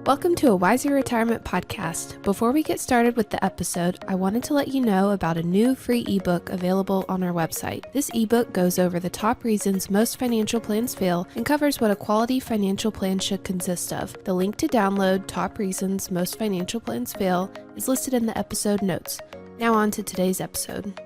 Welcome to a Wiser Retirement podcast. Before we get started with the episode, I wanted to let you know about a new free ebook available on our website. This ebook goes over the top reasons most financial plans fail and covers what a quality financial plan should consist of. The link to download Top Reasons Most Financial Plans Fail is listed in the episode notes. Now on to today's episode.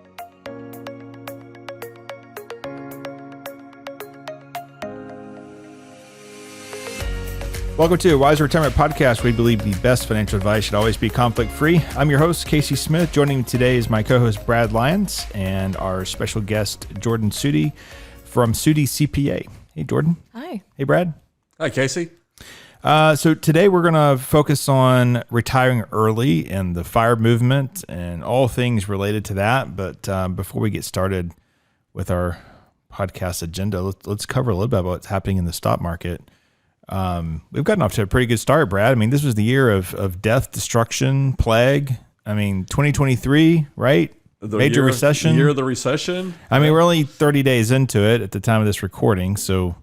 Welcome to a Wiser Retirement Podcast. We believe the best financial advice should always be conflict-free. I'm your host, Casey Smith. Joining me today is my co-host, Brad Lyons, and our special guest, Jordan Sute from Sute CPA. Hey, Jordan. Hi. Hey, Brad. Hi, Casey. So today we're going to focus on retiring early and the FIRE movement and all things related to that. But before we get started with our podcast agenda, let's cover a little bit about what's happening in the stock market. We've gotten off to a pretty good start, Brad. I mean, this was the year of death, destruction, plague. I mean, 2023, right? Major recession. The year of the recession. I mean, we're only 30 days into it at the time of this recording. So,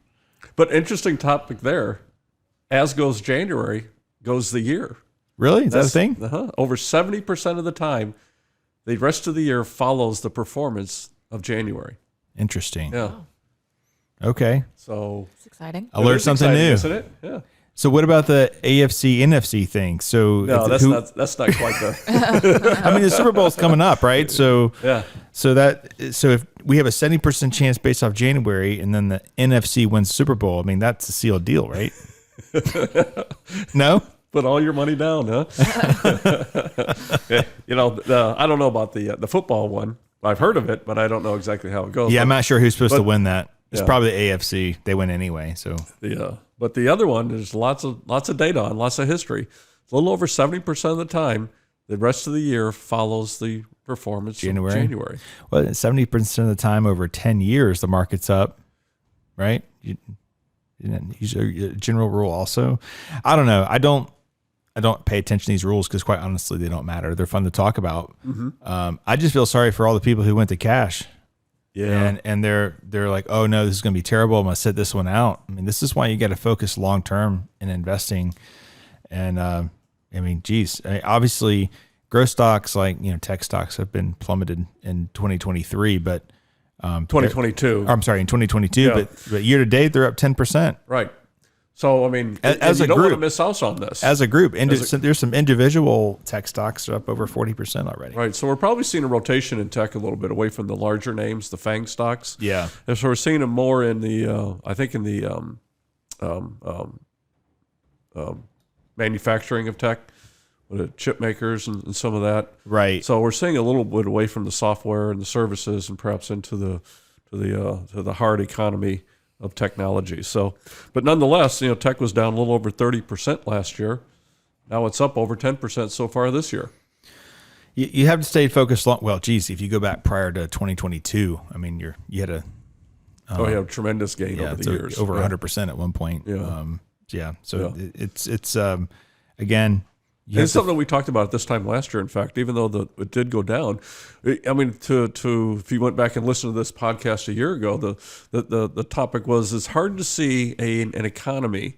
but interesting topic there. As goes January, goes the year. Really? Is that a thing? Over 70% of the time, the rest of the year follows the performance of January. Interesting. Yeah. Okay. So it's exciting. I learned something new, isn't it? Yeah. So what about the AFC NFC thing? So no, that's not quite the. I mean, the Super Bowl's coming up, right? So yeah. So if we have a 70% chance based off January, and then the NFC wins Super Bowl, I mean, that's a sealed deal, right? No. Put all your money down, huh? I don't know about the football one. I've heard of it, but I don't know exactly how it goes. Yeah, I'm not sure who's supposed to win that. It's probably the AFC. They win anyway. So but the other one, there's lots of data on, lots of history. A little over 70% of the time, the rest of the year follows the performance of January. Well, 70% of the time over 10 years, the market's up, right? Use a general rule also. I don't know. I don't pay attention to these rules because, quite honestly, they don't matter. They're fun to talk about. Mm-hmm. I just feel sorry for all the people who went to cash. Yeah. And they're like, oh no, this is going to be terrible. I'm going to sit this one out. I mean, this is why you got to focus long term in investing. And obviously, growth stocks like tech stocks have been plummeted in 2023, but 2022. I'm sorry, in 2022, yeah. but year to date they're up 10%. Right. So I mean, as a don't group, want to miss out on this. As a group, and there's some individual tech stocks that are up over 40% already. Right. So we're probably seeing a rotation in tech a little bit away from the larger names, the FANG stocks. Yeah. And so we're seeing them more in the, I think in the manufacturing of tech, with the chip makers and some of that. Right. So we're seeing a little bit away from the software and the services, and perhaps into the hard economy of technology. So, but nonetheless, tech was down a little over 30% last year. Now it's up over 10% so far this year. You have to stay focused long. Well, geez, if you go back prior to 2022, I mean, you had a tremendous gain over the years, over 100% at one point. Yeah. So it's again. It's something we talked about this time last year. In fact, even though it did go down, I mean, if you went back and listened to this podcast a year ago, the topic was it's hard to see an economy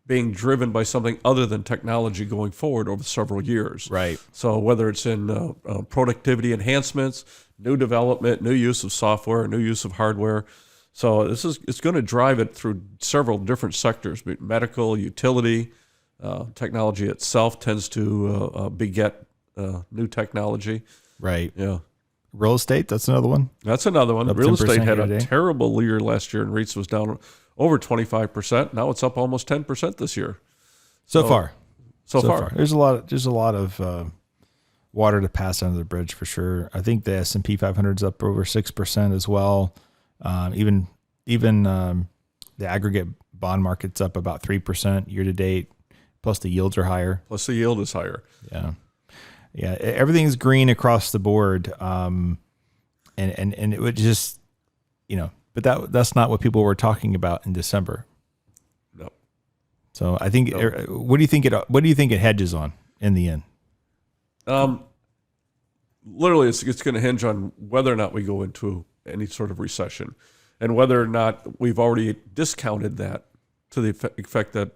being driven by something other than technology going forward over several years. Right. So whether it's in productivity enhancements, new development, new use of software, new use of hardware. So it's going to drive it through several different sectors: medical, utility. Technology itself tends to beget new technology. Right. Yeah. Real estate, that's another one. That's another one. Up Real estate had year-to-date. a terrible year last year, and REITs was down over 25%. Now it's up almost 10% this year. So far. There's a lot of water to pass under the bridge for sure. I think the S&P 500 is up over 6% as well. Even the aggregate bond market's up about 3% year to date. Plus the yields are higher. Plus the yield is higher. Yeah. Everything's green across the board. And it would just, but that's not what people were talking about in December. No. So I think, what do you think it hedges on in the end? Literally, it's going to hinge on whether or not we go into any sort of recession, and whether or not we've already discounted that to the effect that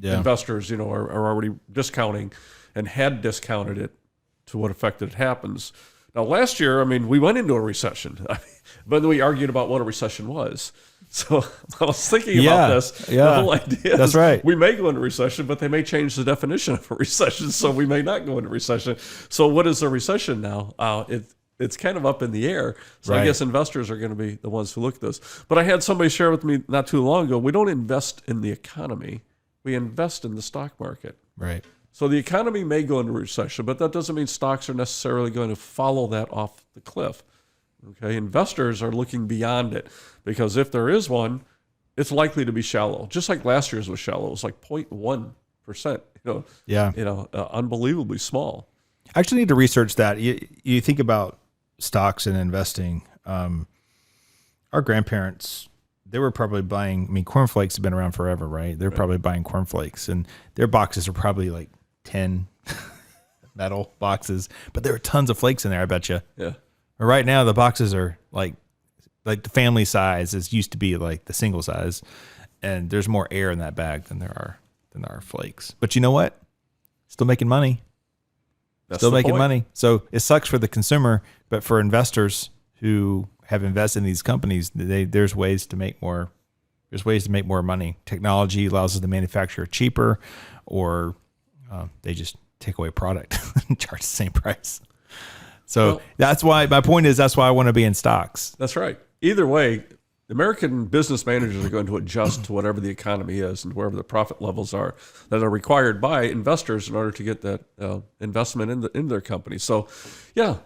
investors, are already discounting and had discounted it to what effect it happens. Now, last year, we went into a recession, but we argued about what a recession was. So I was thinking about this. Yeah, the whole idea that's is right. we may go into recession, but they may change the definition of a recession, so we may not go into recession. So what is a recession now? It's kind of up in the air. So I guess investors are going to be the ones who look at this. But I had somebody share with me not too long ago, we don't invest in the economy. We invest in the stock market. Right. So the economy may go into recession, but that doesn't mean stocks are necessarily going to follow that off the cliff. Okay, investors are looking beyond it because if there is one, it's likely to be shallow. Just like last year's was shallow. It was like 0.1%. Unbelievably small. I actually need to research that. You think about stocks and investing. Our grandparents, they were probably buying. Cornflakes have been around forever, right? They're probably buying cornflakes, and their boxes are probably like 10 metal boxes, but there are tons of flakes in there. I bet you. Yeah. Right now, the boxes are like the family size. It used to be like the single size, and there's more air in that bag than there are flakes. But you know what? Still making money. Still making money. So it sucks for the consumer, but for investors who have invested in these companies, there's ways to make more. There's ways to make more money. Technology allows us to manufacture cheaper, or they just take away product and charge the same price. So that's why my point is that's why I want to be in stocks. That's right. Either way, American business managers are going to adjust to whatever the economy is and wherever the profit levels are that are required by investors in order to get that investment in their company. So,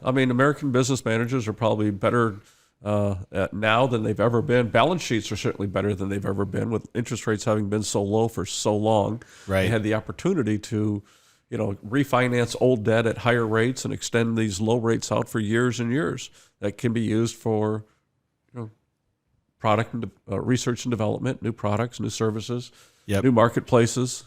American business managers are probably better now than they've ever been. Balance sheets are certainly better than they've ever been, with interest rates having been so low for so long. Right. They had the opportunity to refinance old debt at higher rates and extend these low rates out for years and years. That can be used for, product and research and development, new products, new services, new marketplaces.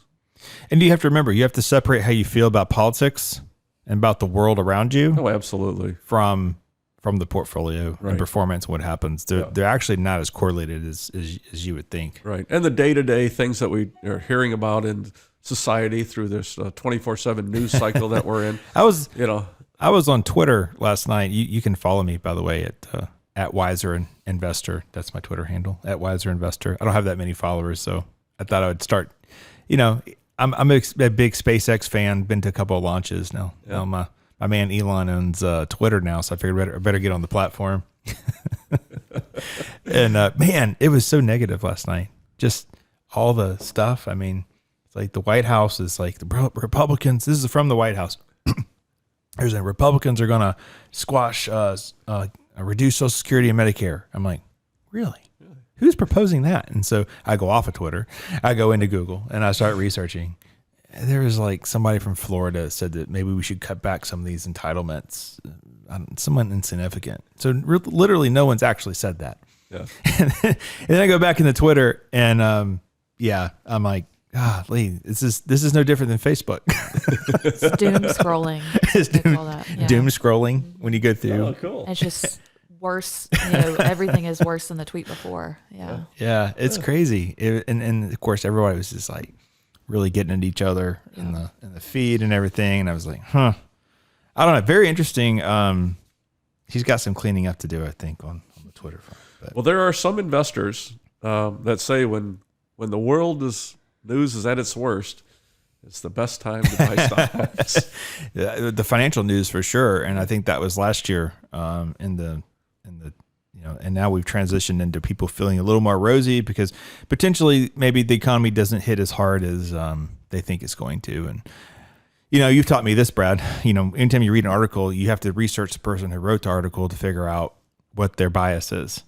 And you have to remember, you have to separate how you feel about politics and about the world around you. Oh, absolutely. From the portfolio and performance, what happens. They're actually not as correlated as you would think. Right. And the day-to-day things that we are hearing about in society through this 24/7 news cycle that we're in. I was on Twitter last night. You can follow me, by the way, at Wiser Investor. That's my Twitter handle, at Wiser Investor. I don't have that many followers, so I thought I would start. I'm a big SpaceX fan. Been to a couple of launches now. Yeah. My man Elon owns Twitter now, so I figured I better get on the platform. And man, it was so negative last night. Just all the stuff. It's like the White House is like the Republicans. This is from the White House. There's a Republicans are going to squash, reduce Social Security and Medicare. I'm like, really? Who's proposing that? And so I go off of Twitter. I go into Google and I start researching. There was like somebody from Florida said that maybe we should cut back some of these entitlements. Someone insignificant. So literally no one's actually said that. Yeah. And then I go back into Twitter and I'm like, Lee, this is no different than Facebook. It's doom scrolling. Doom scrolling when you go through. Oh, cool. It's just worse. Everything is worse than the tweet before. Yeah. Yeah, it's crazy. And of course, everybody was just like really getting at each other in the feed and everything. And I was like, I don't know. Very interesting. He's got some cleaning up to do, I think, on the Twitter front. But. Well, there are some investors that say when the news is at its worst, it's the best time to buy stocks. The financial news for sure, and I think that was last year. And now we've transitioned into people feeling a little more rosy because potentially maybe the economy doesn't hit as hard as they think it's going to. And you've taught me this, Brad. Anytime you read an article, you have to research the person who wrote the article to figure out what their bias is.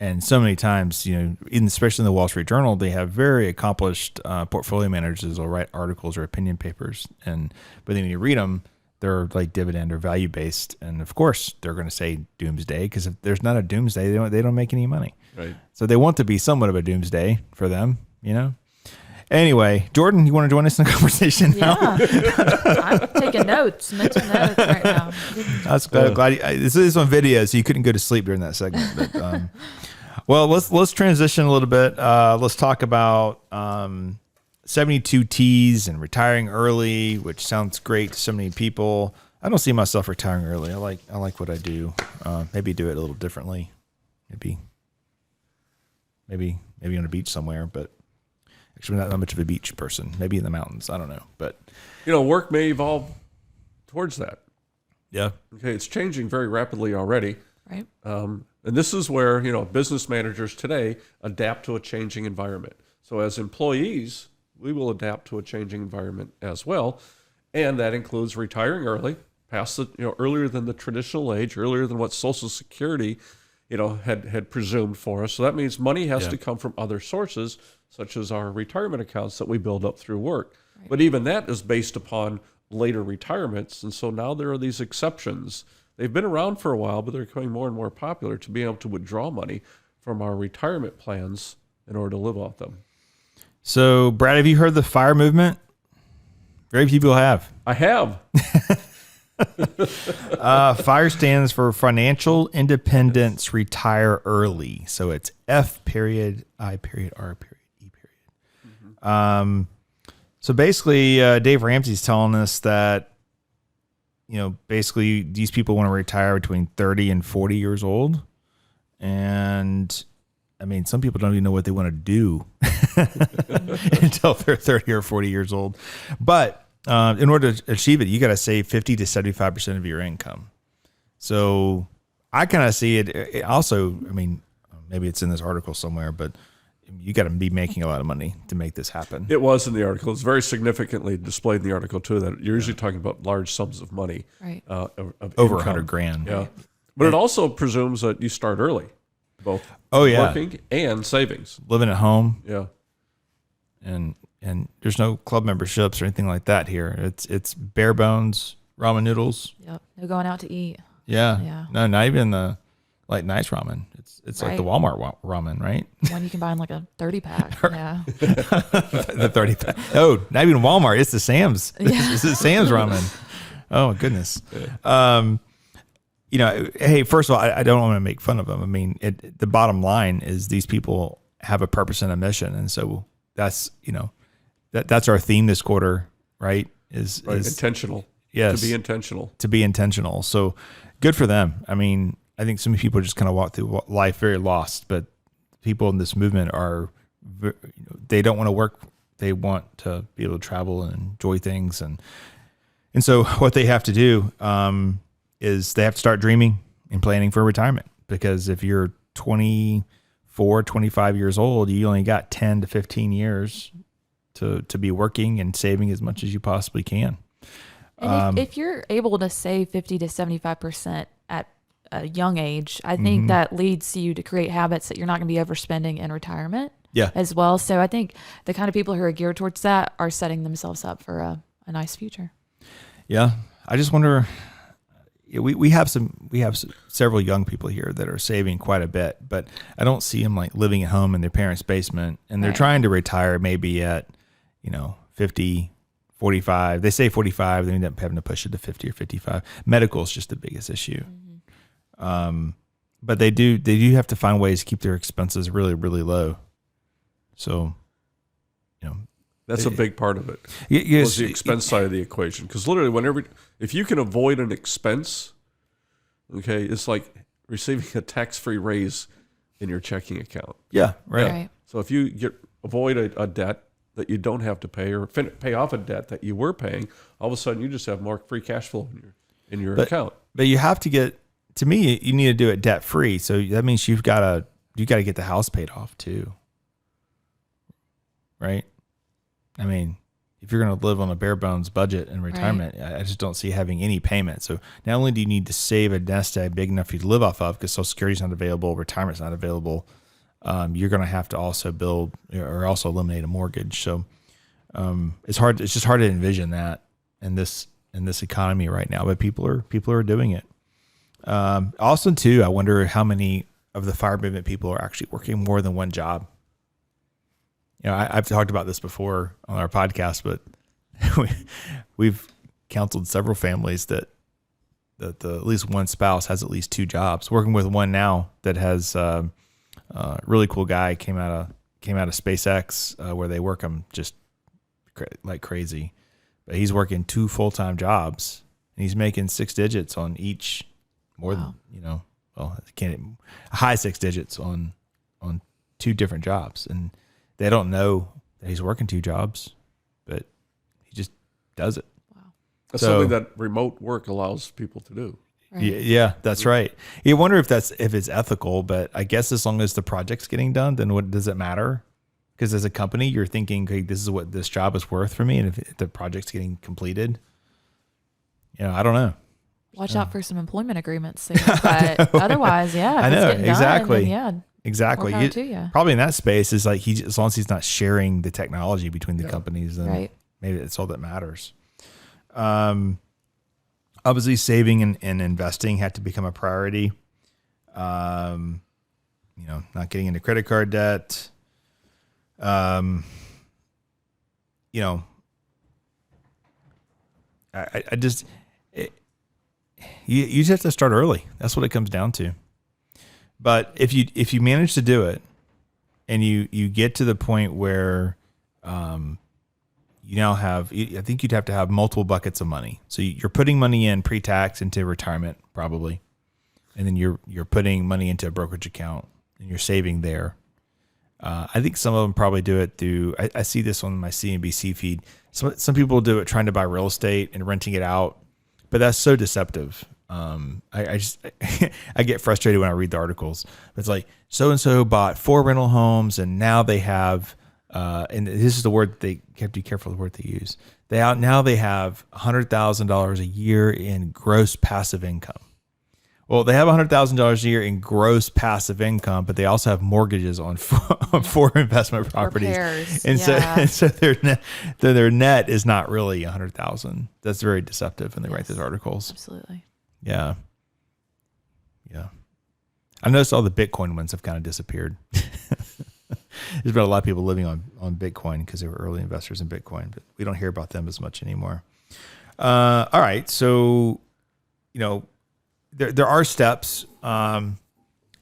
And so many times, especially in the Wall Street Journal, they have very accomplished portfolio managers will write articles or opinion papers. But then when you read them, they're like dividend or value based. And of course, they're going to say doomsday because if there's not a doomsday, they don't make any money. Right. So they want to be somewhat of a doomsday for them, Anyway, Jordan, you want to join us in the conversation now? Yeah. I'm taking mental notes right now. That's glad. This is on video, so you couldn't go to sleep during that segment. But well, let's transition a little bit. Let's talk about 72 T's and retiring early, which sounds great to so many people. I don't see myself retiring early. I like what I do. Maybe do it a little differently. Maybe on a beach somewhere, but actually not that much of a beach person. Maybe in the mountains. I don't know, but work may evolve towards that. yeah. Okay, it's changing very rapidly already. Right. And this is where, business managers today adapt to a changing environment. So as employees, we will adapt to a changing environment as well. And that includes retiring early, past the, earlier than the traditional age, earlier than what Social Security, had presumed for us. So that means money has to come from other sources, such as our retirement accounts that we build up through work. Right. But even that is based upon later retirements. And so now there are these exceptions. They've been around for a while, but they're becoming more and more popular to be able to withdraw money from our retirement plans in order to live off them. So, Brad, have you heard the FIRE movement? Very few people have. I have. FIRE stands for Financial Independence Retire Early. So it's F period, I period, R period, E period. Mm-hmm. So basically, Dave Ramsey's telling us that, basically these people want to retire between 30 and 40 years old. And I mean, some people don't even know what they want to do until they're 30 or 40 years old. But in order to achieve it, you got to save 50 to 75% of your income. So I kind of see it also. I mean, maybe it's in this article somewhere, but you got to be making a lot of money to make this happen. It was in the article. It's very significantly displayed in the article too, that you're usually talking about large sums of money. Right. Of Over income. $100,000. Yeah. But it also presumes that you start early, both working and savings. Living at home. Yeah. And there's no club memberships or anything like that here. It's bare bones ramen noodles. Yep. No going out to eat. Yeah. Yeah. No, not even the nice ramen. It's like the Walmart ramen, right? One you can buy in like a 30-pack. Yeah. The 30-pack. Oh, not even Walmart. It's the Sam's. It's the Sam's ramen. Oh my goodness. Hey, first of all, I don't want to make fun of them. I mean, the bottom line is these people have a purpose and a mission, and so that's that's our theme this quarter, right? Is intentional. Yes, to be intentional. To be intentional. So good for them. I mean, I think so many people just kind of walk through life very lost, but people in this movement they don't want to work. They want to be able to travel and enjoy things, and so what they have to do is they have to start dreaming and planning for retirement, because if you're 24, 25 years old, you only got 10 to 15 years to be working and saving as much as you possibly can. And if you're able to save 50 to 75% at a young age, I think that leads you to create habits that you're not going to be overspending in retirement as well. So I think the kind of people who are geared towards that are setting themselves up for a nice future. Yeah. I just wonder, we have several young people here that are saving quite a bit, but I don't see them like living at home in their parents' basement, and they're trying to retire maybe at 50, 45. They say 45, they end up having to push it to 50 or 55. Medical is just the biggest issue. But they do have to find ways to keep their expenses really, really low. So, that's a big part of it. Yes, was the expense side of the equation. Because literally, if you can avoid an expense, okay, it's like receiving a tax-free raise in your checking account. Yeah, right. So if you avoid a debt that you don't have to pay, or pay off a debt that you were paying, all of a sudden you just have more free cash flow in your account. But you have to get, to me, you need to do it debt-free. So that means you got to get the house paid off too. Right? I mean, if you're going to live on a bare bones budget in retirement, I just don't see having any payment. So not only do you need to save a nest egg big enough for you to live off of, because Social Security is not available, retirement's not available, you're going to have to also build or also eliminate a mortgage. So it's hard. It's just hard to envision that in this economy right now. But people are doing it. Also, too, I wonder how many of the FIRE movement people are actually working more than one job. I've talked about this before on our podcast, but we've counseled several families that at least one spouse has at least two jobs. Working with one now that has a really cool guy came out of SpaceX, where they work them just like crazy, but he's working 2 full-time jobs and he's making 6 digits on each, more than, high 6 digits on 2 different jobs. And they don't know that he's working 2 jobs, but he just does it. Wow. That's something that remote work allows people to do. Right. Yeah, that's right. You wonder if it's ethical, but I guess as long as the project's getting done, then what does it matter? Because as a company, you're thinking, okay, this is what this job is worth for me, and if the project's getting completed, I don't know. Watch out for some employment agreements soon, but otherwise, I know exactly. Exactly. Probably in that space is like as long as he's not sharing the technology between the companies, then maybe that's all that matters. Obviously, saving and investing had to become a priority. Not getting into credit card debt. You just have to start early. That's what it comes down to. But if you manage to do it, and you get to the point where you now have, I think you'd have to have multiple buckets of money. So you're putting money in pre-tax into retirement probably, and then you're putting money into a brokerage account and you're saving there. I think some of them probably do it through. I see this on my CNBC feed. Some people do it trying to buy real estate and renting it out, but that's so deceptive. I get frustrated when I read the articles. It's like so and so bought 4 rental homes and now they have. And this is the word they have to be careful of the word they use. Now they have $100,000 a year in gross passive income. Well, they have $100,000 a year in gross passive income, but they also have mortgages on 4 investment properties, and so their net is not really $100,000. That's very deceptive when they write those articles. Absolutely. Yeah. I noticed all the Bitcoin ones have kind of disappeared. There's been a lot of people living on Bitcoin because they were early investors in Bitcoin, but we don't hear about them as much anymore. All right. So, there are steps. And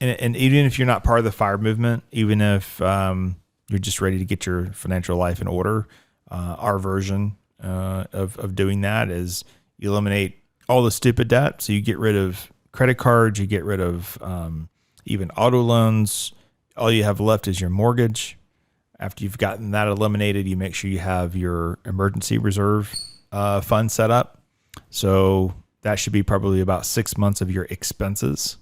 even if you're not part of the FIRE movement, even if you're just ready to get your financial life in order, our version of doing that is you eliminate all the stupid debt. So you get rid of credit cards, you get rid of even auto loans. All you have left is your mortgage. After you've gotten that eliminated, you make sure you have your emergency reserve fund set up. So that should be probably about 6 months of your expenses.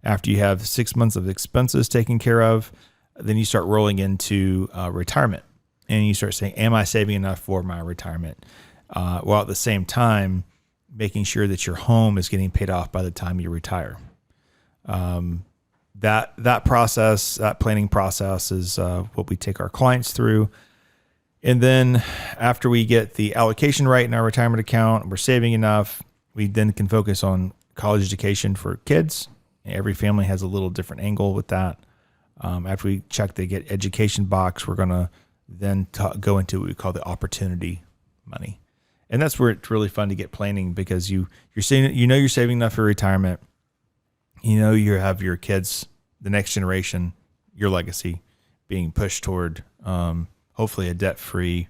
After you have 6 months of expenses taken care of, then you start rolling into retirement. And you start saying, am I saving enough for my retirement? While at the same time, making sure that your home is getting paid off by the time you retire. That process, that planning process is what we take our clients through. And then after we get the allocation right in our retirement account, we're saving enough, we then can focus on college education for kids. Every family has a little different angle with that. After we check the get education box, we're going to then go into what we call the opportunity money. And that's where it's really fun to get planning, because you're saving, you're saving enough for retirement. You have your kids, the next generation, your legacy being pushed toward hopefully a debt-free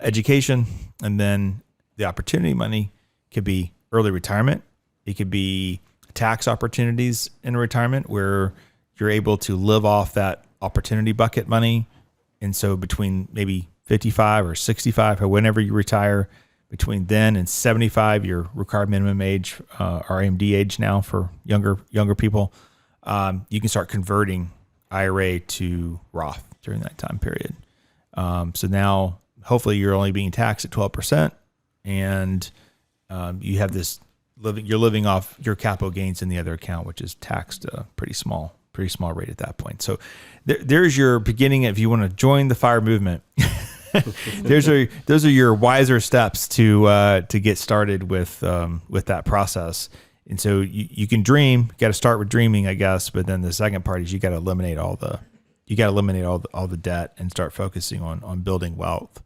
education. And then the opportunity money could be early retirement. It could be tax opportunities in retirement where you're able to live off that opportunity bucket money. And so between maybe 55 or 65 or whenever you retire, between then and 75, your required minimum age, RMD age now for younger people, you can start converting IRA to Roth during that time period. So now hopefully you're only being taxed at 12%, and you have this you're living off your capital gains in the other account, which is taxed pretty small rate at that point. So there's your beginning. If you want to join the FIRE movement, those are your wiser steps to get started with that process. And so you can dream. You got to start with dreaming, I guess. But then the second part is you got to eliminate all the debt and start focusing on building wealth.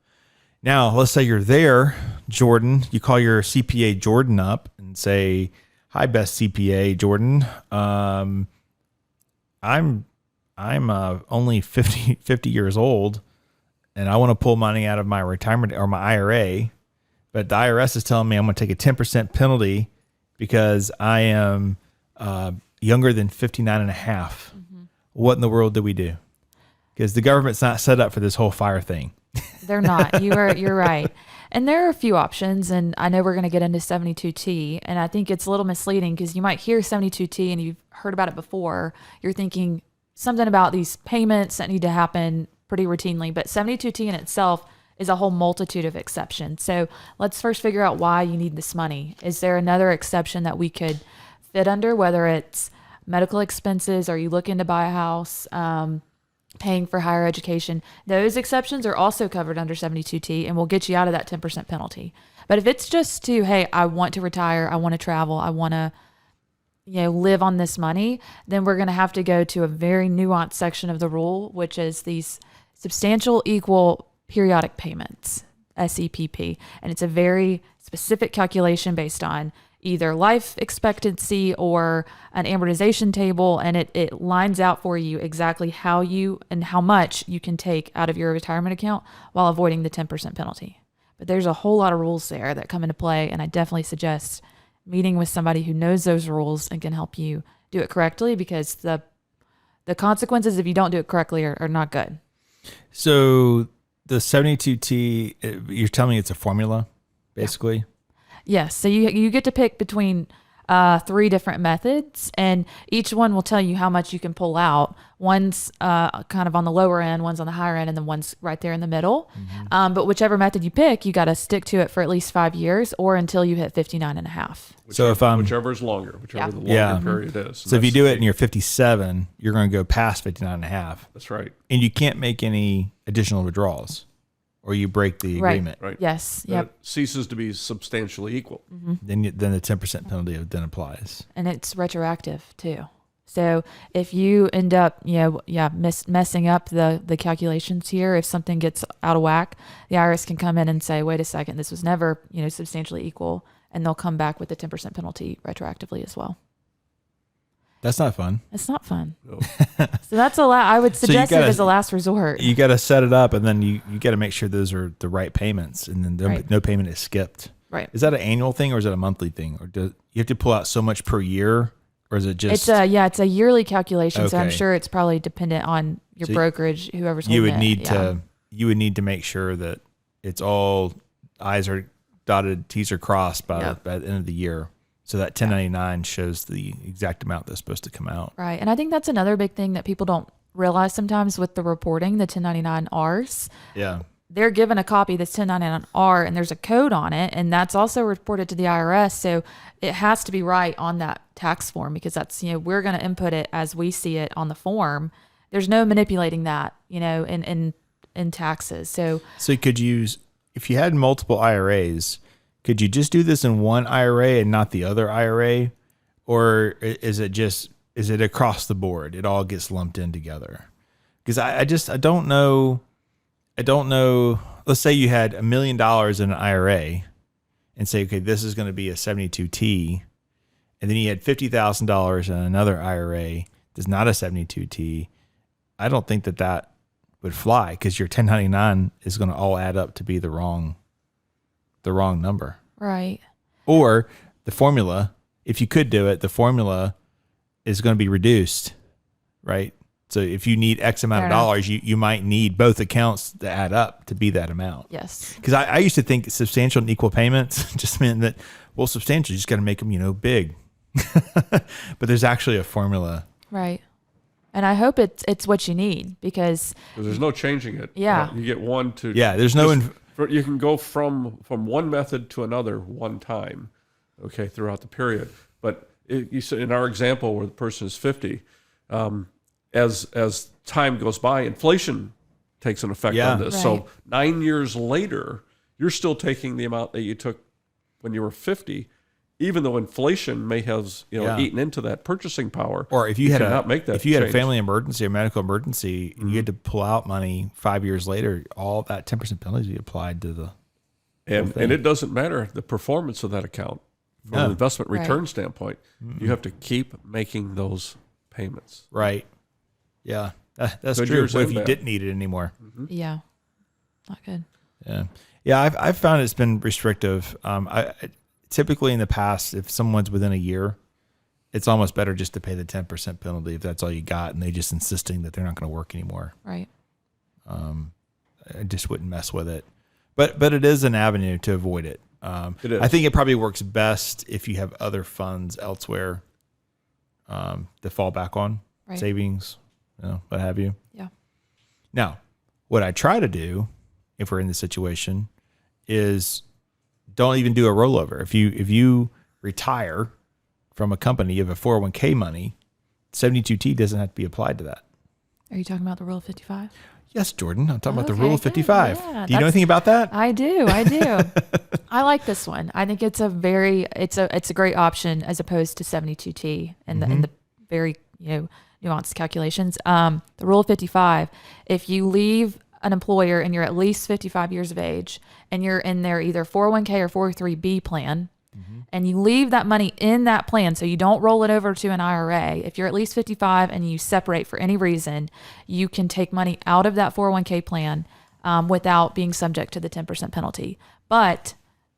Now, let's say you're there, Jordan. You call your CPA Jordan up and say, "Hi, best CPA Jordan. I'm only 50 years old, and I want to pull money out of my retirement or my IRA, but the IRS is telling me I'm going to take a 10% penalty because I am younger than 59 and a half. What in the world do we do? Because the government's not set up for this whole fire thing. They're not. You're right. And there are a few options, and I know we're going to get into 72T, and I think it's a little misleading because you might hear 72T and you've heard about it before. You're thinking something about these payments that need to happen pretty routinely, but 72T in itself is a whole multitude of exceptions. So let's first figure out why you need this money. Is there another exception that we could fit under, whether it's medical expenses, are you looking to buy a house, paying for higher education? Those exceptions are also covered under 72T and will get you out of that 10% penalty. But if it's just to, hey, I want to retire, I want to travel, I want to live on this money, then we're going to have to go to a very nuanced section of the rule, which is these substantial equal periodic payments, SEPP. And it's a very specific calculation based on either life expectancy or an amortization table, and it lines out for you exactly how you and how much you can take out of your retirement account while avoiding the 10% penalty. But there's a whole lot of rules there that come into play, and I definitely suggest meeting with somebody who knows those rules and can help you do it correctly, because the consequences if you don't do it correctly are not good. So the 72T, you're telling me it's a formula, basically? Yeah. Yes. So you get to pick between 3 different methods, and each one will tell you how much you can pull out. One's kind of on the lower end, one's on the higher end, and then one's right there in the middle. But whichever method you pick, you got to stick to it for at least 5 years or until you hit 59 and a half. So if whichever is longer, whichever the longer period is. So if you do it and you're 57, you're going to go past 59 and a half. That's right. And you can't make any additional withdrawals, or you break the agreement. Right. Yes. Yep. It ceases to be substantially equal. Then the 10% penalty then applies. And it's retroactive too. So if you end up, messing up the calculations here, if something gets out of whack, the IRS can come in and say, wait a second, this was never, substantially equal, and they'll come back with the 10% penalty retroactively as well. That's not fun. It's not fun. No. So that's I would suggest it as a last resort. You got to set it up, and then you got to make sure those are the right payments, and then no payment is skipped. Right. Is that an annual thing, or is it a monthly thing, or do you have to pull out so much per year, or is it just? It's a yearly calculation. Okay. So I'm sure it's probably dependent on your brokerage, whoever's holding it. You would need to make sure that it's all I's are dotted, T's are crossed by the end of the year. So that 1099 shows the exact amount that's supposed to come out. Right. And I think that's another big thing that people don't realize sometimes with the reporting, the 1099-Rs. Yeah. They're given a copy that's 1099-R, and there's a code on it, and that's also reported to the IRS. So it has to be right on that tax form, because that's, we're going to input it as we see it on the form. There's no manipulating that, in taxes. So could you, if you had multiple IRAs, could you just do this in one IRA and not the other IRA? Or is it across the board? It all gets lumped in together? Because I don't know. Let's say you had $1 million in an IRA and say, okay, this is going to be a 72T. And then you had $50,000 in another IRA that's not a 72T. I don't think that would fly, because your 1099 is going to all add up to be the wrong number. Right. Or the formula, if you could do it, the formula is going to be reduced, right? So if you need X amount of dollars, you might need both accounts to add up to be that amount. Yes. Because I used to think substantial and equal payments just meant that, well, substantial, you just got to make them, big. But there's actually a formula. Right. And I hope it's what you need, because there's no changing it. Yeah. You get one to. Yeah. There's no. You can go from one method to another one time, okay, throughout the period. But you said in our example where the person is 50, as time goes by, inflation takes an effect on this. Right. So 9 years later, you're still taking the amount that you took when you were 50, even though inflation may have eaten into that purchasing power. Or if you had a change. family emergency or medical emergency, and you had to pull out money 5 years later, all that 10% penalty be applied to the and it doesn't matter the performance of that account from an investment return standpoint. Mm-hmm. You have to keep making those payments. Right. Yeah, that's true. What if you didn't need it anymore? Mm-hmm. Yeah. Not good. Yeah. I've found it's been restrictive. I typically in the past, if someone's within a year, it's almost better just to pay the 10% penalty if that's all you got, and they just insisting that they're not going to work anymore. Right. I just wouldn't mess with it. But it is an avenue to avoid it. It is. I think it probably works best if you have other funds elsewhere to fall back on, Right. savings, what have you. Yeah. Now, what I try to do, if we're in this situation, is don't even do a rollover. If you retire from a company, you have a 401k money, 72T doesn't have to be applied to that. Are you talking about the Rule of 55? Yes, Jordan. I'm talking about the Okay, Rule of good. 55. Yeah, do you know anything about that? I do. I like this one. I think it's a great option as opposed to 72T and the very nuanced calculations. The Rule of 55. If you leave an employer and you're at least 55 years of age and you're in their either 401k or 403b plan, and you leave that money in that plan, so you don't roll it over to an IRA. If you're at least 55 and you separate for any reason, you can take money out of that 401k plan without being subject to the 10% penalty. But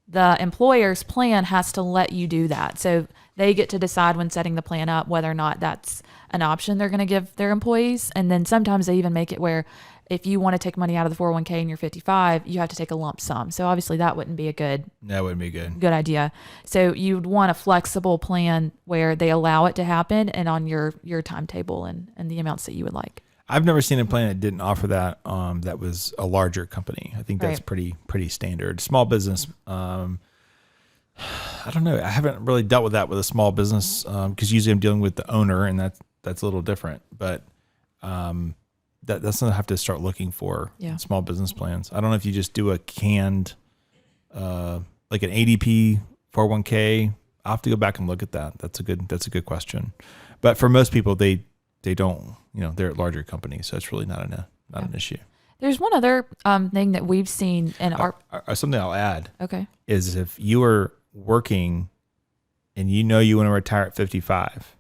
the employer's plan has to let you do that. So they get to decide when setting the plan up whether or not that's an option they're going to give their employees. And then sometimes they even make it where if you want to take money out of the 401k and you're 55, you have to take a lump sum. So obviously that wouldn't be a good idea. So you'd want a flexible plan where they allow it to happen and on your timetable and the amounts that you would like. I've never seen a plan that didn't offer that. That was a larger company. I think that's Right. pretty standard. Small business. I don't know. I haven't really dealt with that with a small business because usually I'm dealing with the owner, and that's a little different. But that's something I have to start looking for in small business plans. I don't know if you just do a canned, like an ADP 401k. I'll have to go back and look at that. That's a good question. But for most people, they don't. They're at larger companies, so it's really not an issue. There's one other thing that we've seen in our something I'll add. Okay. Is if you are working and you want to retire at 55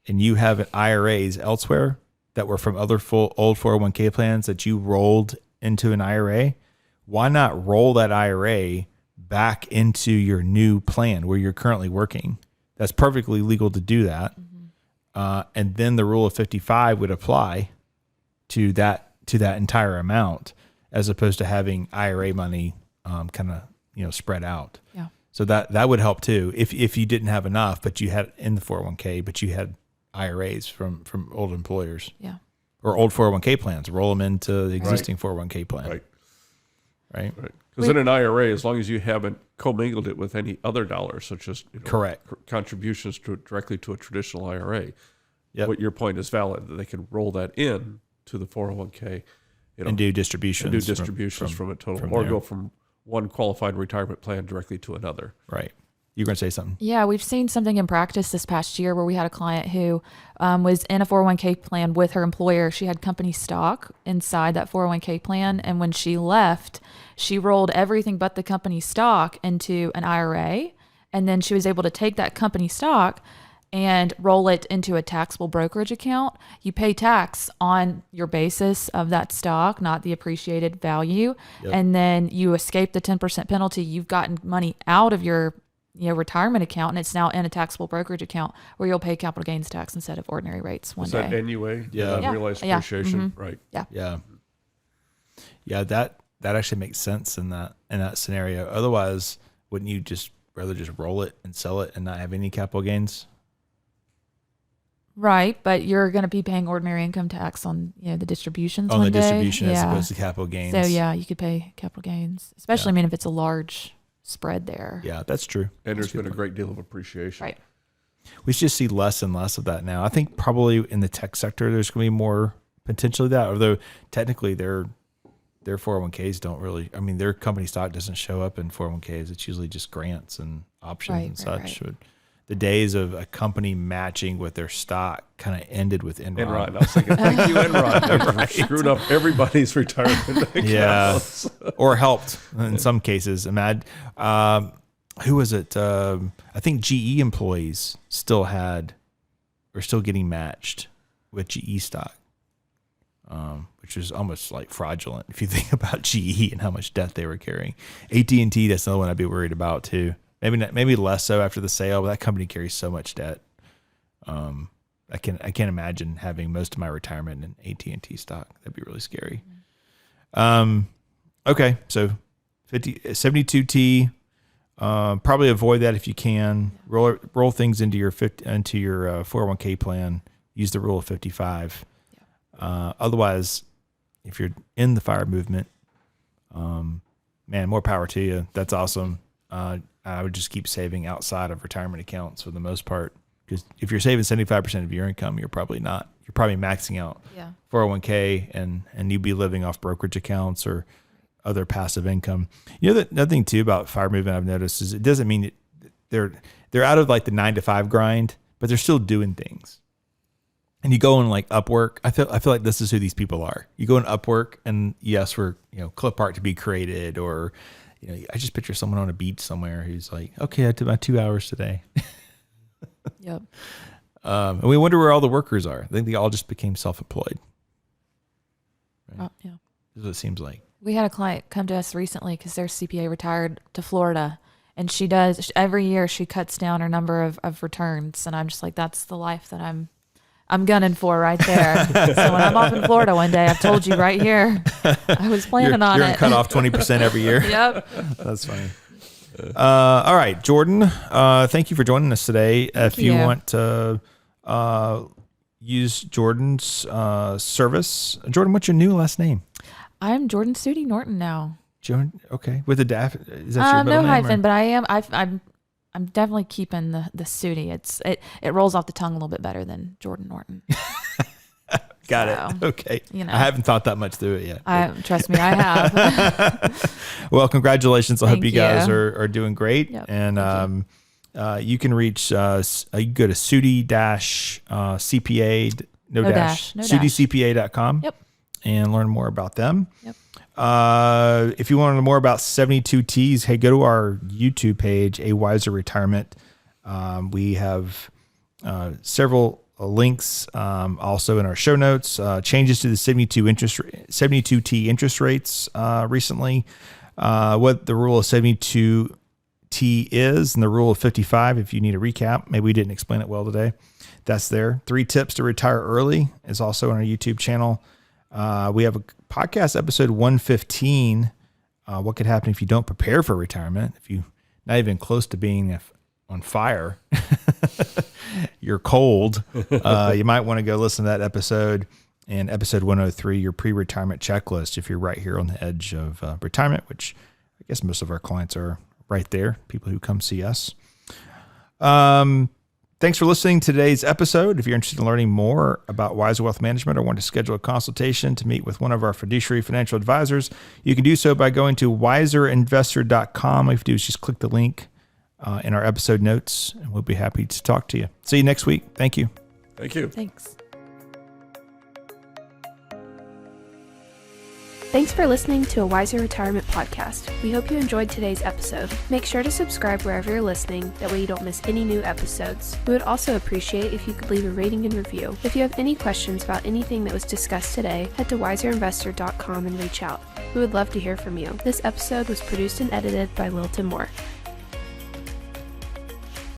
and you have IRAs elsewhere that were from other old 401k plans that you rolled into an IRA, why not roll that IRA back into your new plan where you're currently working? That's perfectly legal to do that. And then the Rule of 55 would apply to that entire amount, as opposed to having IRA money kind of spread out. Yeah. So that would help too. If you didn't have enough, but you had in the 401k, but you had IRAs from old employers. Yeah. Or old 401k plans, roll them into the existing 401k plan. Right. Because in an IRA, as long as you haven't commingled it with any other dollars, such as correct contributions directly to a traditional IRA, what your point is valid, that they can roll that in to the 401k and do distributions from it total, or go from one qualified retirement plan directly to another. Right. You're going to say something? Yeah, we've seen something in practice this past year where we had a client who was in a 401k plan with her employer. She had company stock inside that 401k plan. And when she left, she rolled everything but the company stock into an IRA. And then she was able to take that company stock and roll it into a taxable brokerage account. You pay tax on your basis of that stock, not the appreciated value. Yep. And then you escape the 10% penalty. You've gotten money out of your retirement account, and it's now in a taxable brokerage account where you'll pay capital gains tax instead of ordinary rates one day. Is that NUA? Yeah. Realized appreciation. Mm-hmm. Right. Yeah. That actually makes sense in that scenario. Otherwise, wouldn't you rather just roll it and sell it and not have any capital gains? Right, but you're going to be paying ordinary income tax on the distributions on one the day. Distribution as opposed to capital gains. So you could pay capital gains, especially if it's a large spread there. Yeah, that's true. And there's been a great deal of appreciation. Right. We just see less and less of that now. I think probably in the tech sector, there's going to be more potentially that, although technically their 401ks don't really, their company stock doesn't show up in 401ks. It's usually just grants and options and such. Right. The days of a company matching with their stock kind of ended with Enron. I was thinking, thank you, Enron. Right. Screwed up everybody's retirement accounts. Or helped in some cases. Who was it? I think GE employees still getting matched with GE stock. which is almost like fraudulent if you think about GE and how much debt they were carrying. AT&T, that's another one I'd be worried about too. Maybe less so after the sale, but that company carries so much debt. I can't imagine having most of my retirement in AT&T stock. That'd be really scary. Okay, so 72T. Probably avoid that if you can. Roll things into your 401k plan. Use the rule of 55. Otherwise, if you're in the FIRE movement, man, more power to you. That's awesome. I would just keep saving outside of retirement accounts for the most part, because if you're saving 75% of your income, you're probably not. You're probably maxing out 401k, and you'd be living off brokerage accounts or other passive income. You know, another thing too about FIRE movement I've noticed is it doesn't mean they're out of like the 9 to 5 grind, but they're still doing things. And you go in like Upwork. I feel like this is who these people are. You go in Upwork, and yes, we're clip art to be created, or I just picture someone on a beach somewhere who's like, okay, I did my 2 hours today. Yep. And we wonder where all the workers are. I think they all just became self-employed. Right? Yeah. This is what it seems like. We had a client come to us recently because their CPA retired to Florida, and she does every year. She cuts down her number of returns, and I'm just like, that's the life that I'm gunning for right there. So when I'm off in Florida one day, I've told you right here, I was planning on you're it. Cut off 20% every year. Yep. That's funny. All right, Jordan, thank you for joining us today. If you want to use Jordan's service, Jordan, what's your new last name? I'm Jordan Sute Norton now. Jordan, okay, with a dash. Is that your middle no name, hyphen, but I am. I'm definitely keeping the Sute. It rolls off the tongue a little bit better than Jordan Norton. Got it. Okay. I haven't thought that much through it yet. Trust me, I have. Well, congratulations. I hope you guys are doing great. Yep. And you can reach you go to Sute-CPA, SuteCPA.com. Yep. And learn more about them. Yep. If you want to know more about 72Ts, hey, go to our YouTube page, A Wiser Retirement. We have several links also in our show notes. Changes to the 72T interest rates recently. What the rule of 72T is and the rule of 55. If you need a recap, maybe we didn't explain it well today. That's there. 3 tips to retire early is also on our YouTube channel. We have a podcast episode 115. What could happen if you don't prepare for retirement? If you're not even close to being on fire, you're cold. You might want to go listen to that episode. And episode 103, your pre-retirement checklist. If you're right here on the edge of retirement, which I guess most of our clients are right there, people who come see us. Thanks for listening to today's episode. If you're interested in learning more about Wiser Wealth Management or want to schedule a consultation to meet with one of our fiduciary financial advisors, you can do so by going to wiserinvestor.com. All you have to do is just click the link in our episode notes, and we'll be happy to talk to you. See you next week. Thank you. Thank you. Thanks. Thanks for listening to a Wiser Retirement podcast. We hope you enjoyed today's episode. Make sure to subscribe wherever you're listening, that way you don't miss any new episodes. We would also appreciate if you could leave a rating and review. If you have any questions about anything that was discussed today, head to wiserinvestor.com and reach out. We would love to hear from you. This episode was produced and edited by Lilton Moore.